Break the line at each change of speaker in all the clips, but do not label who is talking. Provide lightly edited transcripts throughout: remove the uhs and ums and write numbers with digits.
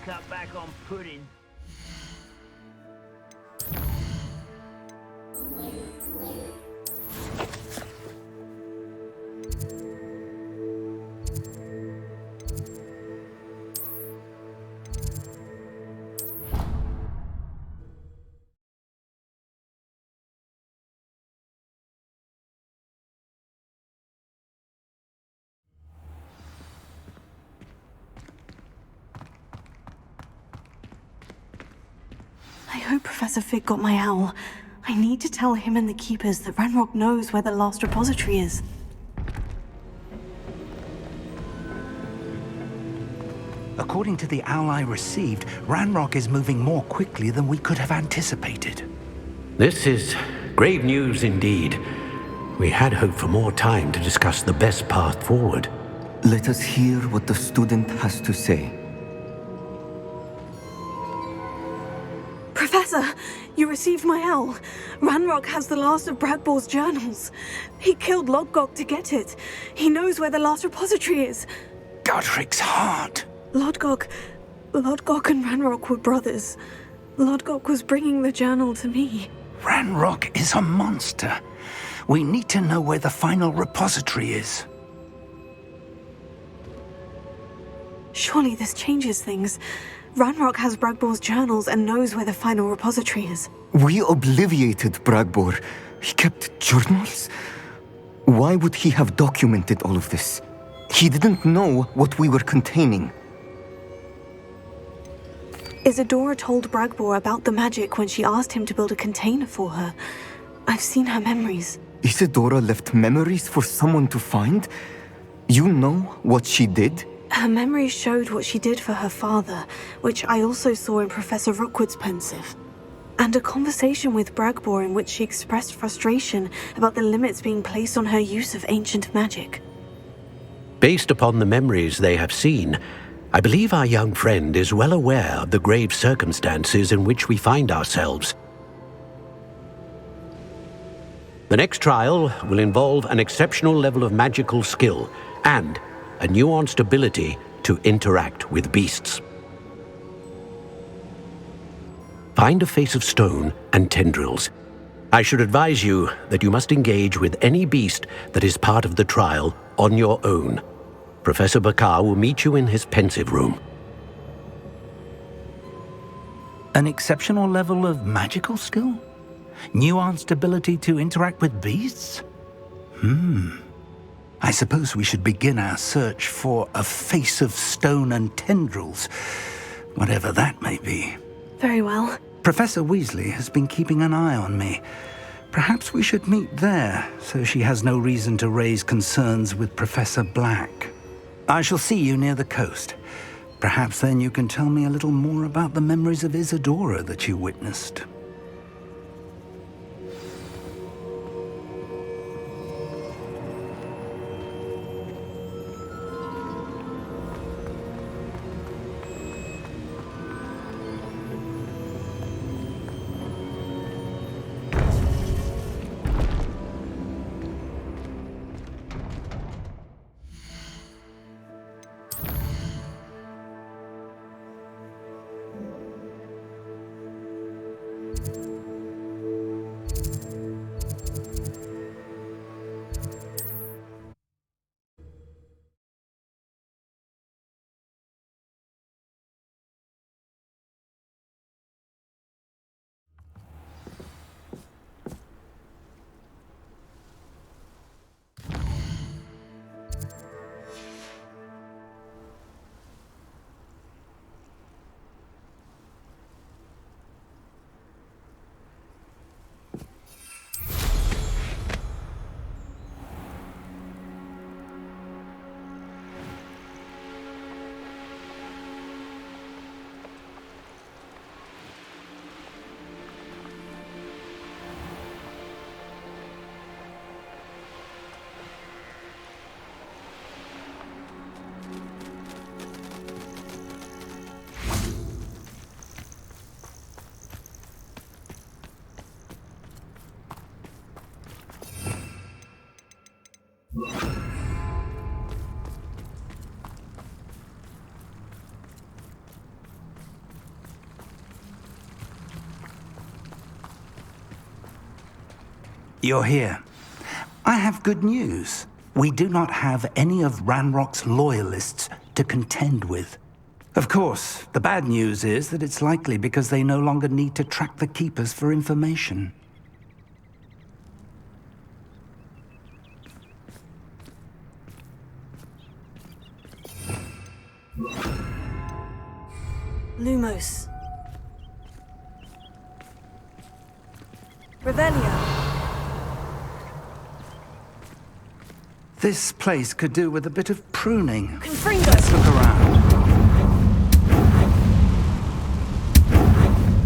cut back on pudding.
I hope Professor Fig got my owl. I need to tell him and the Keepers that Ranrock knows where the last repository is.
According to the owl I received, Ranrock is moving more quickly than we could have anticipated.
This is grave news indeed. We had hoped for more time to discuss the best path forward.
Let us hear what the student has to say.
Professor, you received my owl. Ranrock has the last of Bragbor's journals. He killed Lodgok to get it. He knows where the last repository is.
Godric's heart.
Lodgok and Ranrock were brothers. Lodgok was bringing the journal to me.
Ranrock is a monster. We need to know where the final repository is.
Surely this changes things. Ranrock has Bragbor's journals and knows where the final repository is.
We obliviated Bragbor. He kept journals? Why would he have documented all of this? He didn't know what we were containing.
Isadora told Bragbor about the magic when she asked him to build a container for her. I've seen her memories.
Isadora left memories for someone to find? You know what she did?
Her memories showed what she did for her father, which I also saw in Professor Rookwood's pensive. And a conversation with Bragbor in which she expressed frustration about the limits being placed on her use of ancient magic.
Based upon the memories they have seen, I believe our young friend is well aware of the grave circumstances in which we find ourselves. The next trial will involve an exceptional level of magical skill and a nuanced ability to interact with beasts. Find a face of stone and tendrils. I should advise you that you must engage with any beast that is part of the trial on your own. Professor Bakar will meet you in his pensive room.
An exceptional level of magical skill? Nuanced ability to interact with beasts? I suppose we should begin our search for a face of stone and tendrils, whatever that may be.
Very well.
Professor Weasley has been keeping an eye on me. Perhaps we should meet there, so she has no reason to raise concerns with Professor Black. I shall see you near the coast. Perhaps then you can tell me a little more about the memories of Isadora that you witnessed. You're here. I have good news. We do not have any of Ranrock's loyalists to contend with. Of course, the bad news is that it's likely because they no longer need to track the Keepers for information.
Lumos. Revelio.
This place could do with a bit of pruning.
Confringo.
Let's look around.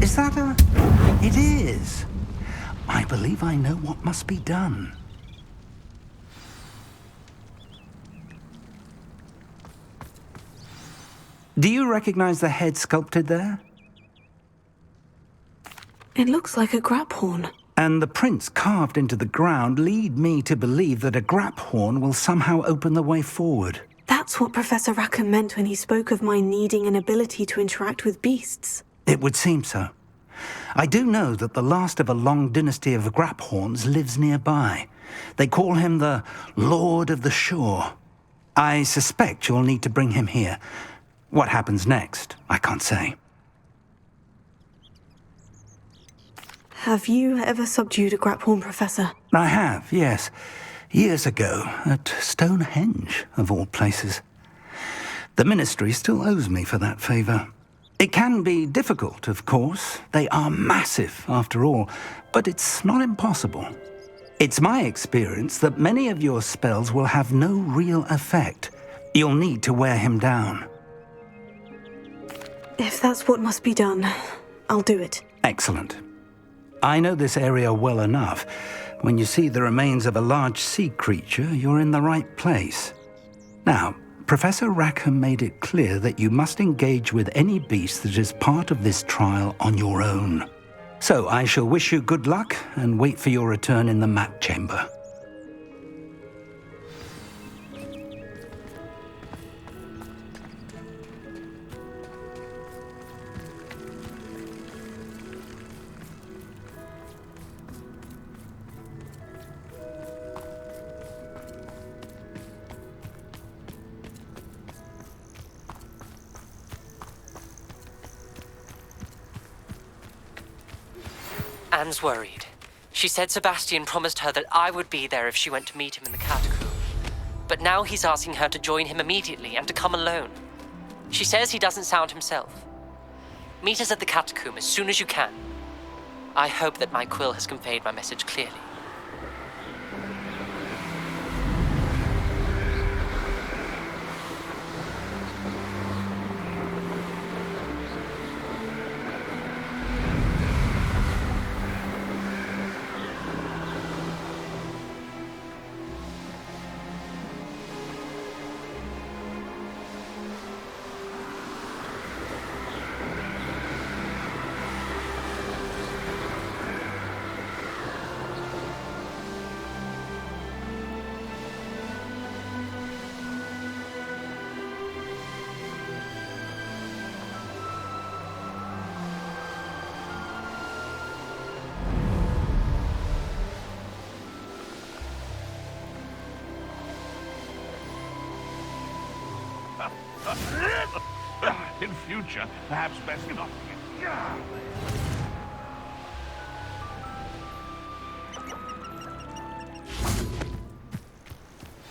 Is that a... It is. I believe I know what must be done. Do you recognize the head sculpted there?
It looks like a grap horn.
And the prints carved into the ground lead me to believe that a grap horn will somehow open the way forward.
That's what Professor Rackham meant when he spoke of my needing an ability to interact with beasts.
It would seem so. I do know that the last of a long dynasty of grap horns lives nearby. They call him the Lord of the Shore. I suspect you'll need to bring him here. What happens next, I can't say.
Have you ever subdued a grap horn, Professor?
I have, yes. Years ago, at Stonehenge, of all places. The Ministry still owes me for that favor. It can be difficult, of course. They are massive, after all, but it's not impossible. It's my experience that many of your spells will have no real effect. You'll need to wear him down.
If that's what must be done, I'll do it.
Excellent. I know this area well enough. When you see the remains of a large sea creature, you're in the right place. Now, Professor Rackham made it clear that you must engage with any beast that is part of this trial on your own. So I shall wish you good luck and wait for your return in the map chamber.
Anne's worried. She said Sebastian promised her that I would be there if she went to meet him in the catacomb. But now he's asking her to join him immediately and to come alone. She says he doesn't sound himself. Meet us at the catacomb as soon as you can. I hope that my quill has conveyed my message clearly.
In future, perhaps best not to get...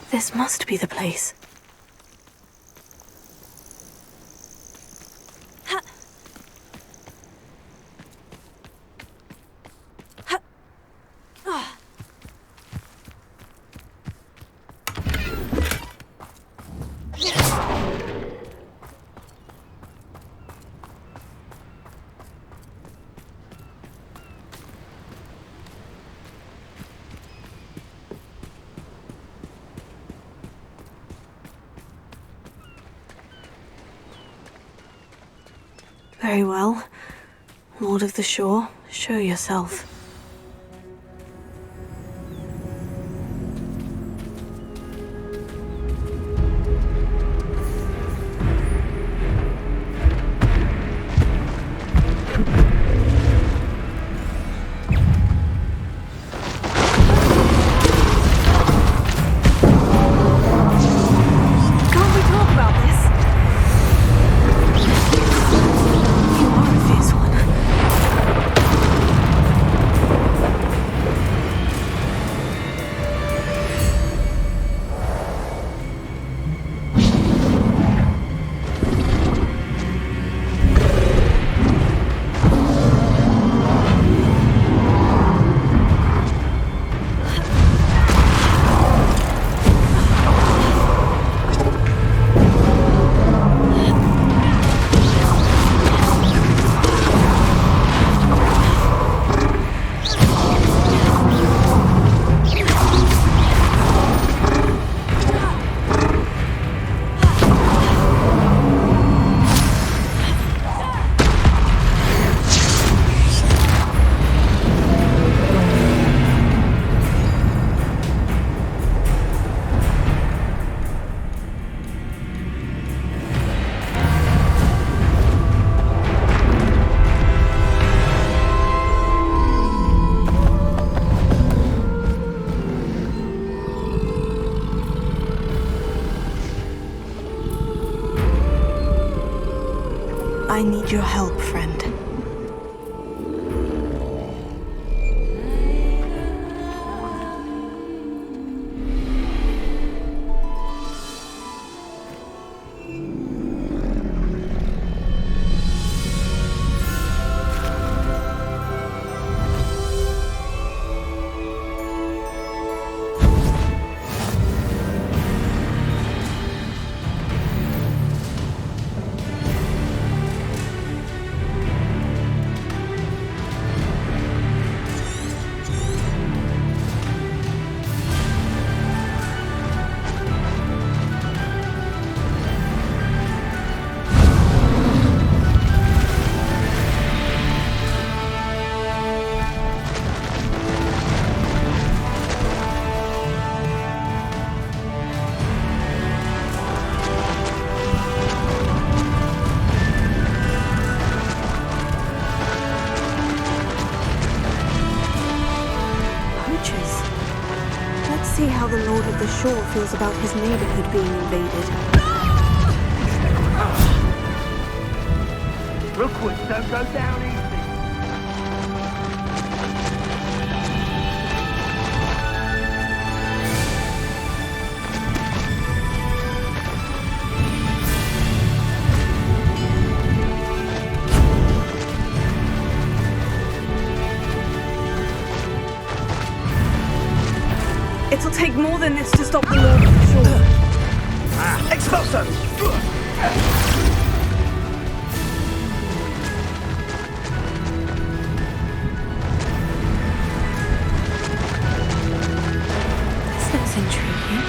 This must be the place. Very well. Lord of the Shore, show yourself. I need your help, friend. Let's see how the Lord of the Shore feels about his neighborhood being invaded.
Rookwood, don't go down easy.
It'll take more than this to stop the Lord of the Shore.
Expulso!
This looks intriguing.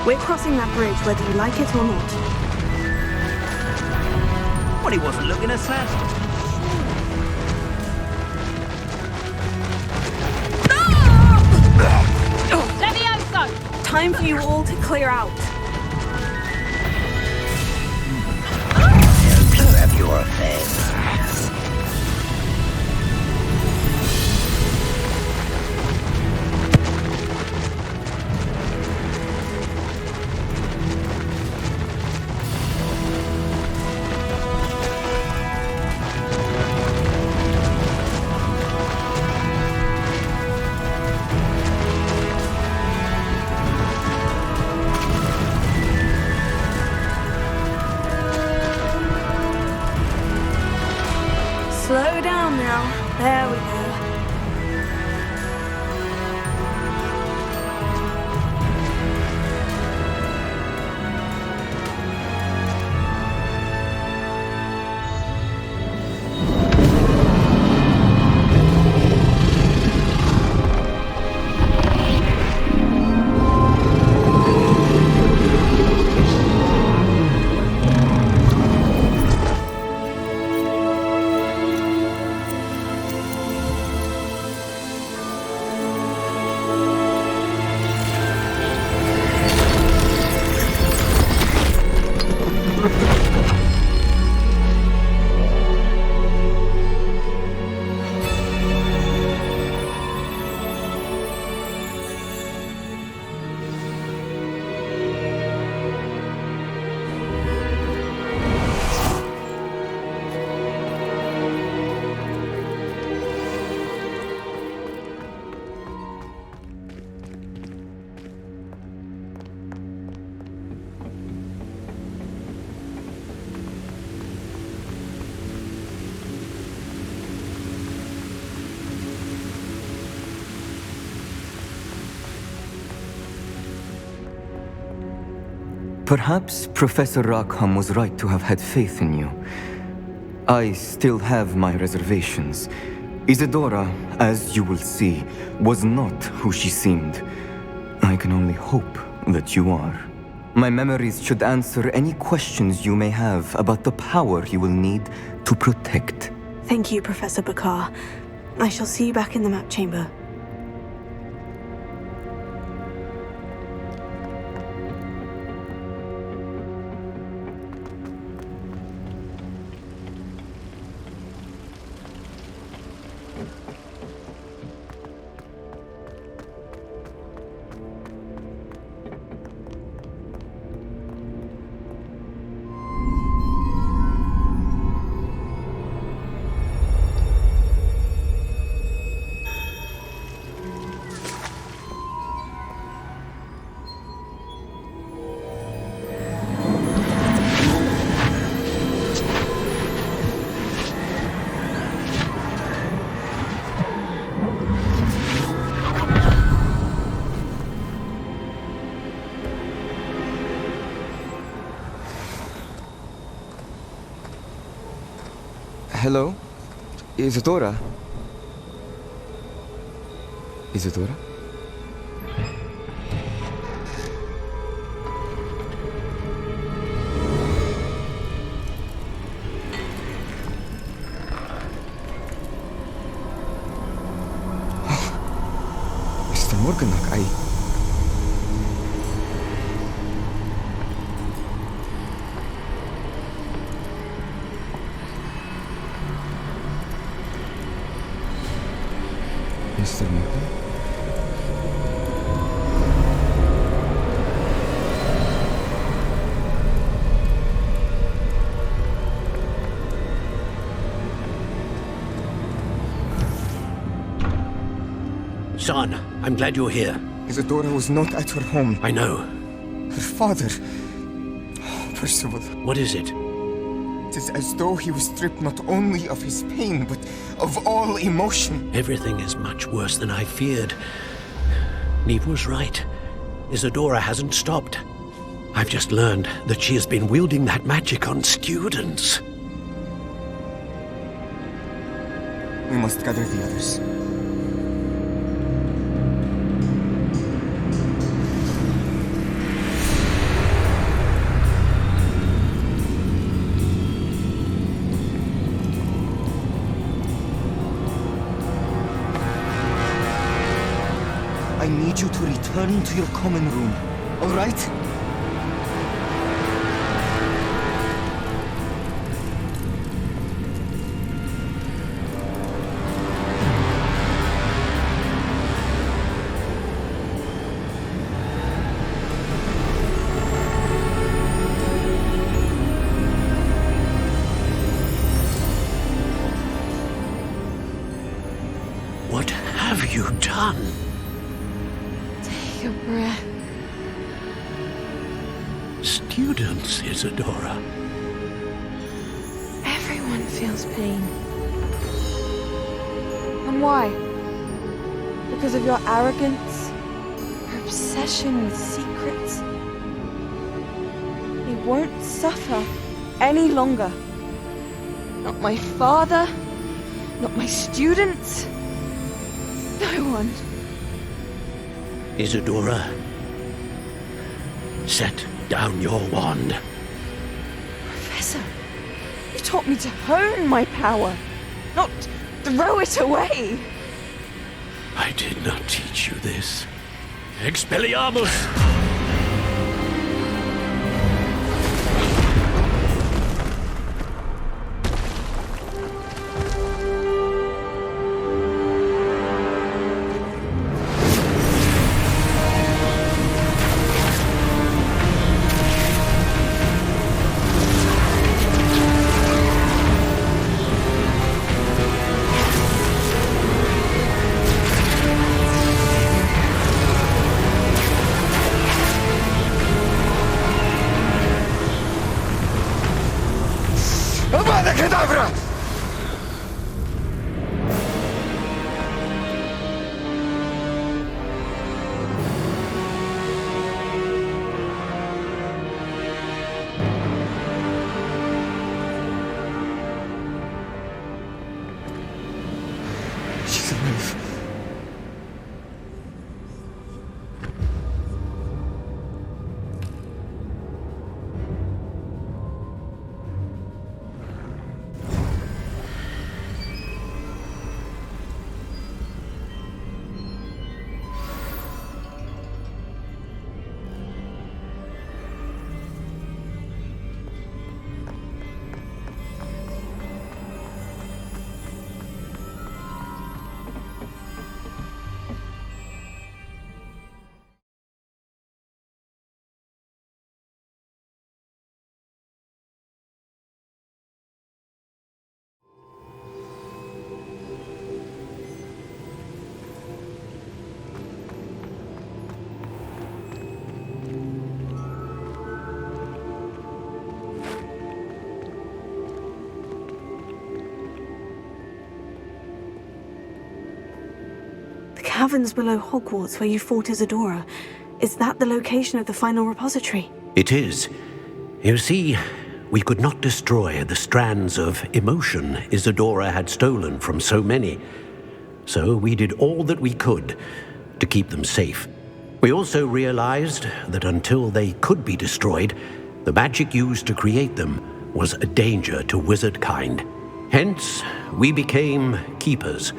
We're crossing that bridge whether you like it or not.
Well, he wasn't looking assassin.
Time for you all to clear out.
Have your affairs.
Slow down now. There we go.
Perhaps Professor Rackham was right to have had faith in you. I still have my reservations. Isadora, as you will see, was not who she seemed. I can only hope that you are. My memories should answer any questions you may have about the power you will need to protect.
Thank you, Professor Bakar. I shall see you back in the map chamber.
Hello? Isadora? Isadora? Mr. Morganach, Mr. Morgan?
Son, I'm glad you're here.
Isadora was not at her home.
I know.
Her father... Percival.
What is it?
It is as though he was stripped not only of his pain, but of all emotion.
Everything is much worse than I feared. Neve was right. Isadora hasn't stopped. I've just learned that she has been wielding that magic on students.
We must gather the others. I need you to return to your common room, all right?
What have you done?
Take a breath.
Students, Isadora.
Everyone feels pain. And why? Because of your arrogance? Your obsession with secrets? He won't suffer any longer. Not my father, not my students, no one.
Isadora, set down your wand.
Professor, you taught me to hone my power, not throw it away.
I did not teach you this. Expelliarmus!
Avada Kedavra! She's alive.
Caverns below Hogwarts where you fought Isadora. Is that the location of the final repository?
It is. You see, we could not destroy the strands of emotion Isadora had stolen from so many. So we did all that we could to keep them safe. We also realized that until they could be destroyed, the magic used to create them was a danger to wizard kind. Hence, we became keepers.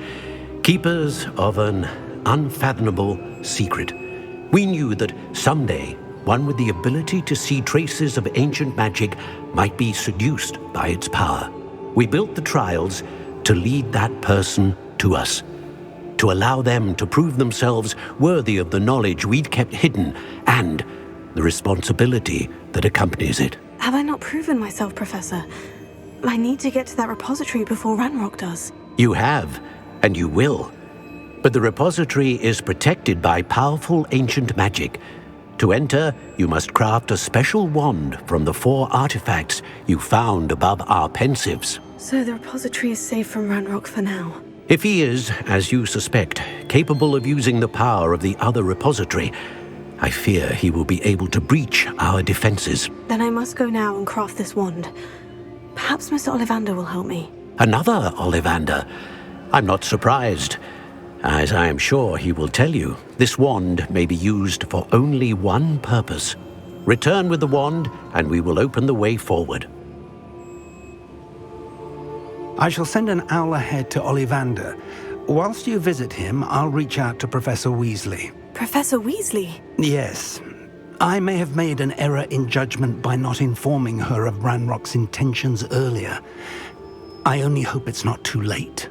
Keepers of an unfathomable secret. We knew that someday, one with the ability to see traces of ancient magic might be seduced by its power. We built the trials to lead that person to us, to allow them to prove themselves worthy of the knowledge we'd kept hidden and the responsibility that accompanies it.
Have I not proven myself, Professor? I need to get to that repository before Ranrock does.
You have, and you will. But the repository is protected by powerful ancient magic. To enter, you must craft a special wand from the 4 artifacts you found above our pensives.
So the repository is safe from Ranrock for now.
If he is, as you suspect, capable of using the power of the other repository, I fear he will be able to breach our defenses.
Then I must go now and craft this wand. Perhaps Mr. Ollivander will help me.
Another Ollivander? I'm not surprised. As I am sure he will tell you, this wand may be used for only one purpose. Return with the wand, and we will open the way forward.
I shall send an owl ahead to Ollivander. Whilst you visit him, I'll reach out to Professor Weasley.
Professor Weasley?
Yes. I may have made an error in judgment by not informing her of Ranrock's intentions earlier. I only hope it's not too late.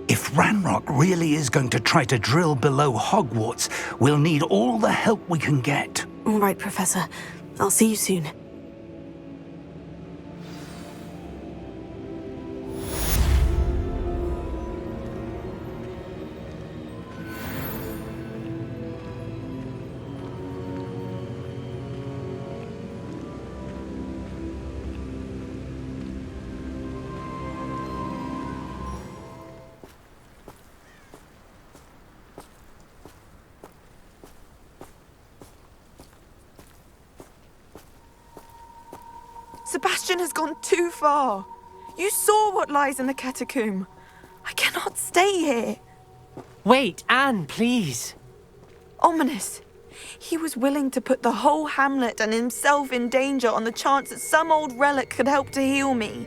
If Ranrock really is going to try to drill below Hogwarts, we'll need all the help we can get.
All right, Professor. I'll see you soon.
Sebastian has gone too far. You saw what lies in the catacomb. I cannot stay here.
Wait, Anne, please.
Ominous. He was willing to put the whole hamlet and himself in danger on the chance that some old relic could help to heal me.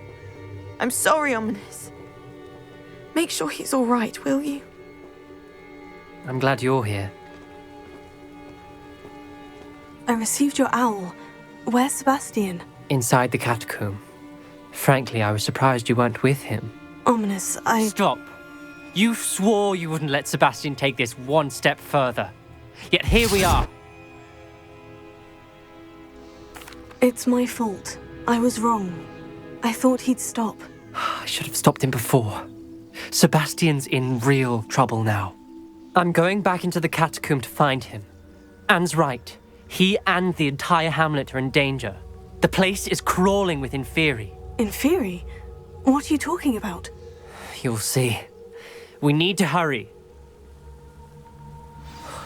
I'm sorry, Ominous. Make sure he's all right, will you?
I'm glad you're here.
I received your owl. Where's Sebastian?
Inside the catacomb. Frankly, I was surprised you weren't with him.
Ominous,
Stop. You swore you wouldn't let Sebastian take this one step further. Yet here we are.
It's my fault. I was wrong. I thought he'd stop.
I should have stopped him before. Sebastian's in real trouble now. I'm going back into the catacomb to find him. Anne's right. He and the entire hamlet are in danger. The place is crawling with Inferi.
Inferi? What are you talking about?
You'll see. We need to hurry.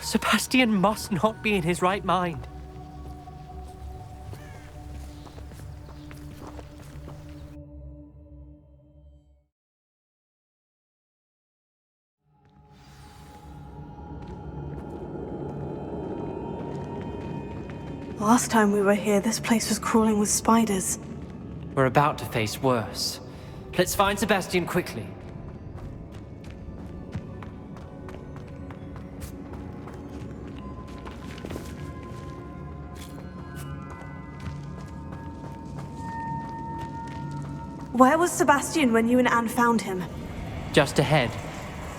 Sebastian must not be in his right mind.
Last time we were here, this place was crawling with spiders.
We're about to face worse. Let's find Sebastian quickly.
Where was Sebastian when you and Anne found him?
Just ahead,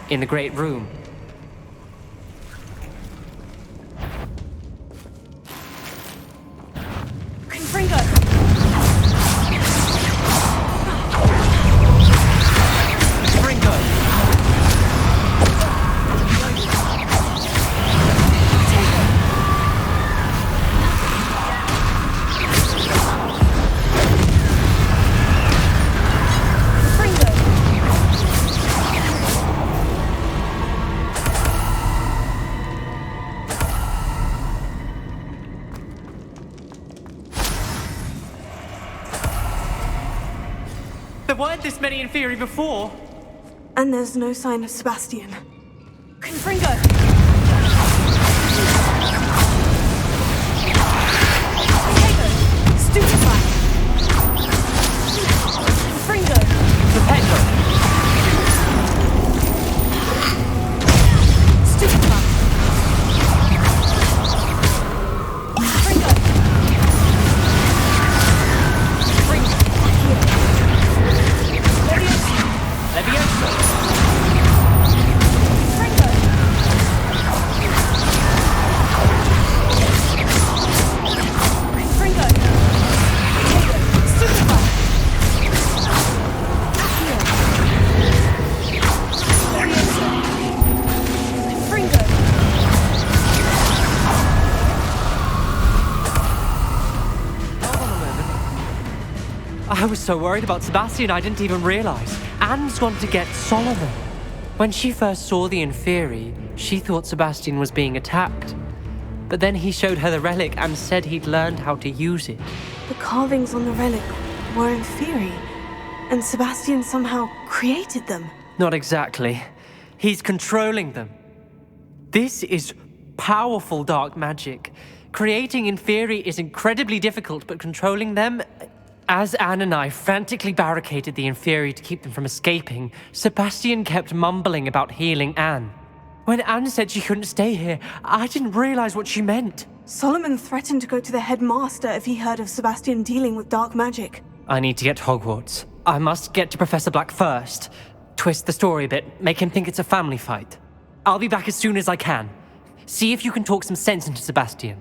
in the Great Room.
Confringo!
There weren't this many in theory before.
And there's no sign of Sebastian.
Confringo! Stupefy! Confringo!
Repetto!
Stupefy! Confringo!
Levioso!
Confringo! Confringo! Stupefy! Accio! Levioso! Confringo!
I was so worried about Sebastian I didn't even realize. Anne's gone to get Solomon. When she first saw the Inferi, she thought Sebastian was being attacked. But then he showed her the relic and said he'd learned how to use it.
The carvings on the relic were Inferi, and Sebastian somehow created them.
Not exactly. He's controlling them. This is powerful dark magic. Creating Inferi is incredibly difficult, but controlling them... As Anne and I frantically barricaded the Inferi to keep them from escaping, Sebastian kept mumbling about healing Anne. When Anne said she couldn't stay here, I didn't realize what she meant.
Solomon threatened to go to the headmaster if he heard of Sebastian dealing with dark magic.
I need to get to Hogwarts. I must get to Professor Black first. Twist the story a bit, make him think it's a family fight. I'll be back as soon as I can. See if you can talk some sense into Sebastian.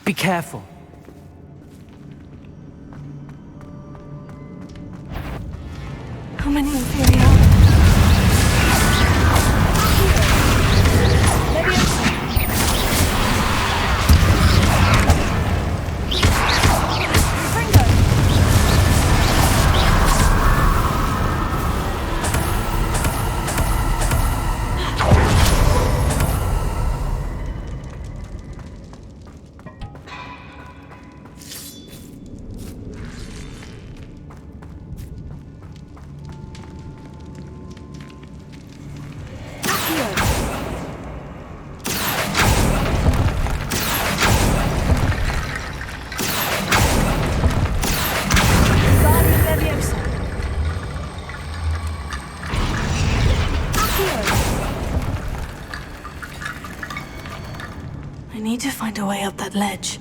Be careful.
How many Inferi are there? I need to find a way up that ledge.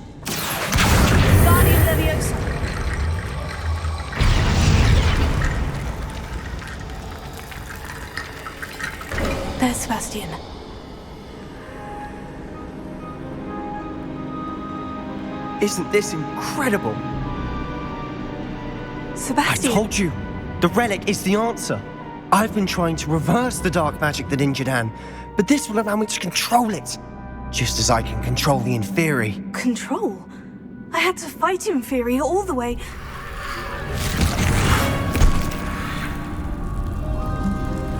Guardian Leviosa!
There's Sebastian.
Isn't this incredible?
Sebastian!
I told you, the relic is the answer. I've been trying to reverse the dark magic that injured Anne, but this will allow me to control it. Just as I can control the Inferi.
Control? I had to fight Inferi all the way.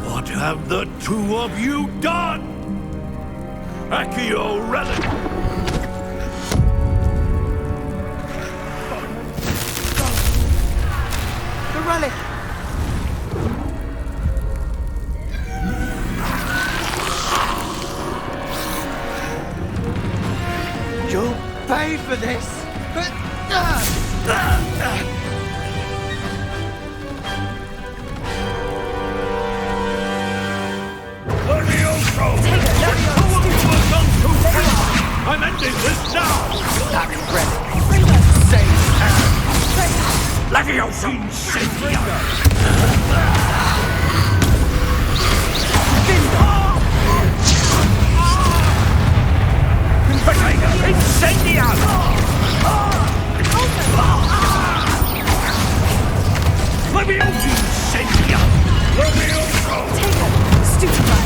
What have the two of you done? Accio relic!
The relic! You'll pay for this!
Levioso! I'm ending this now!
That relic saves Anne!
Levioso! Incendio! Incendio! Levioso! Incendio! Levioso!
Stupefy!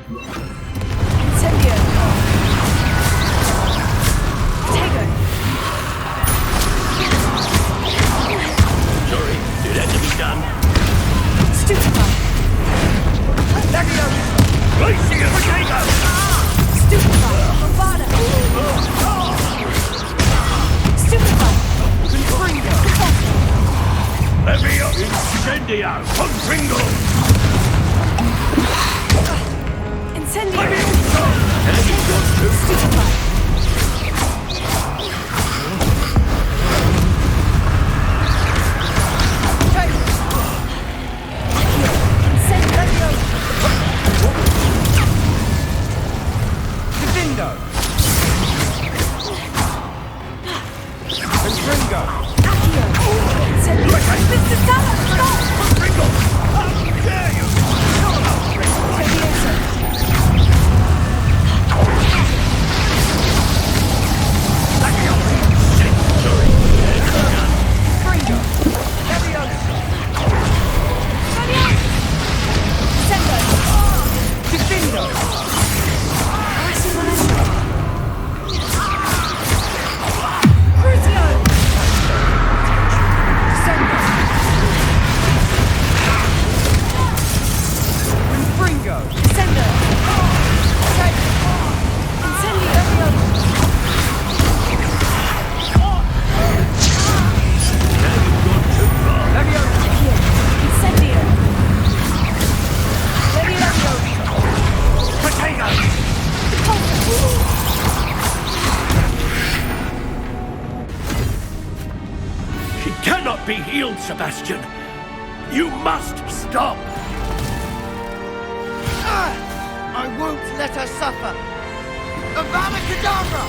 Incendio! Potato!
Sorry, did that to be done?
Stupefy!
Glacier potato!
Stupefy! Bravado! Stupefy! Confringo!
Levio! Incendio! Confringo!
Incendio!
And you got to...
Stupefy! Incendio!
Divindo! Confringo!
Accio! Incendio! Mr. Dallas, stop!
Confringo! How dare you!
Levioso! Fringo! Levioso! Sendo!
Divindo!
Crucio! Sendo!
Confringo!
Sendo! Incendio! Levioso!
Levioso!
Incendio! Levioso!
Potato! She cannot be healed, Sebastian. You must stop.
I won't let her suffer! Avada Kedavra!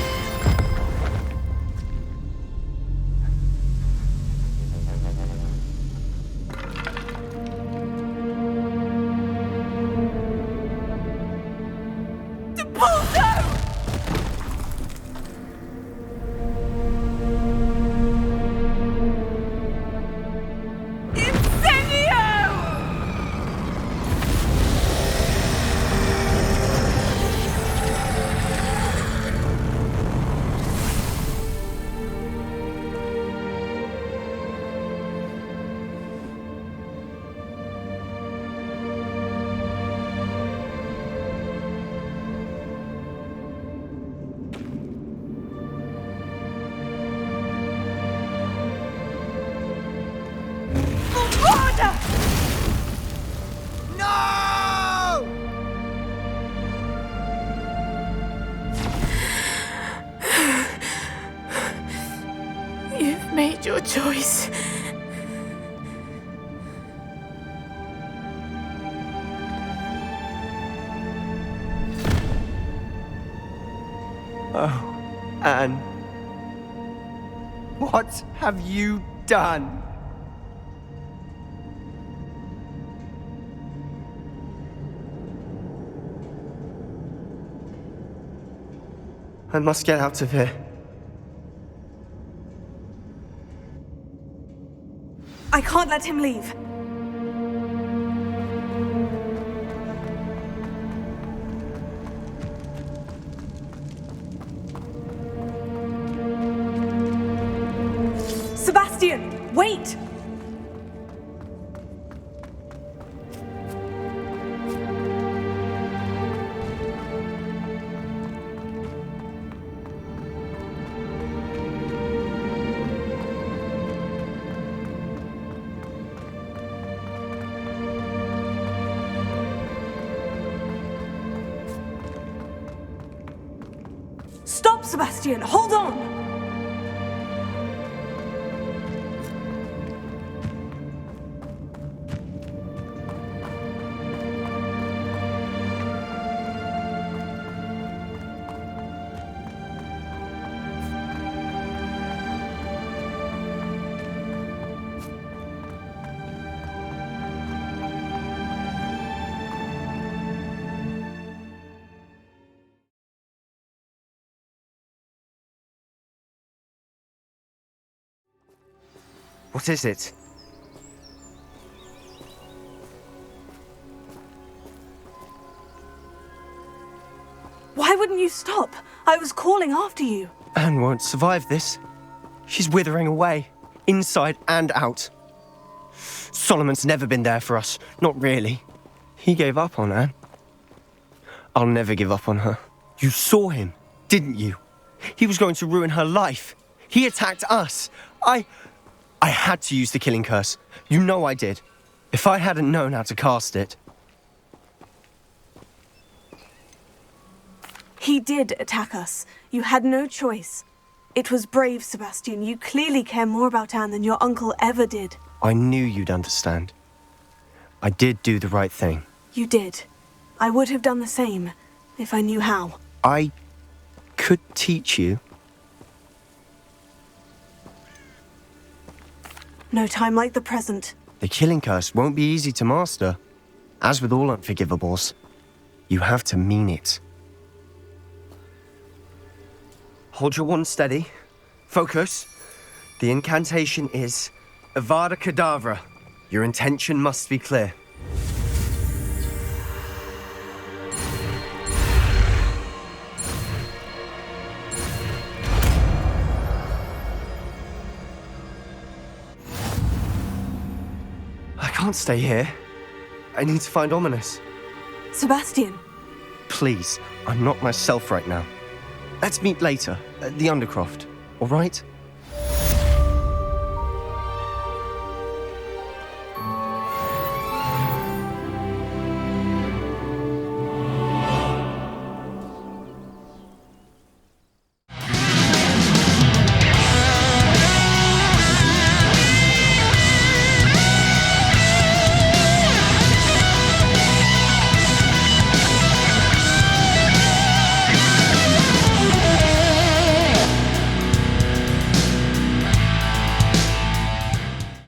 No!
You've made your choice.
Oh, Anne. What have you done? I must get out of here.
I can't let him leave. Sebastian, wait! Stop, Sebastian! Hold on!
What is it?
Why wouldn't you stop? I was calling after you.
Anne won't survive this. She's withering away, inside and out. Solomon's never been there for us, not really. He gave up on Anne. I'll never give up on her. You saw him, didn't you? He was going to ruin her life. He attacked us. I had to use the killing curse. You know I did. If I hadn't known how to cast it...
He did attack us. You had no choice. It was brave, Sebastian. You clearly care more about Anne than your uncle ever did.
I knew you'd understand. I did do the right thing.
You did. I would have done the same, if I knew how.
I could teach you.
No time like the present.
The killing curse won't be easy to master. As with all unforgivables, you have to mean it. Hold your wand steady. Focus. The incantation is Avada Kedavra. Your intention must be clear. I can't stay here. I need to find Ominous.
Sebastian.
Please, I'm not myself right now. Let's meet later, at the Undercroft, all right?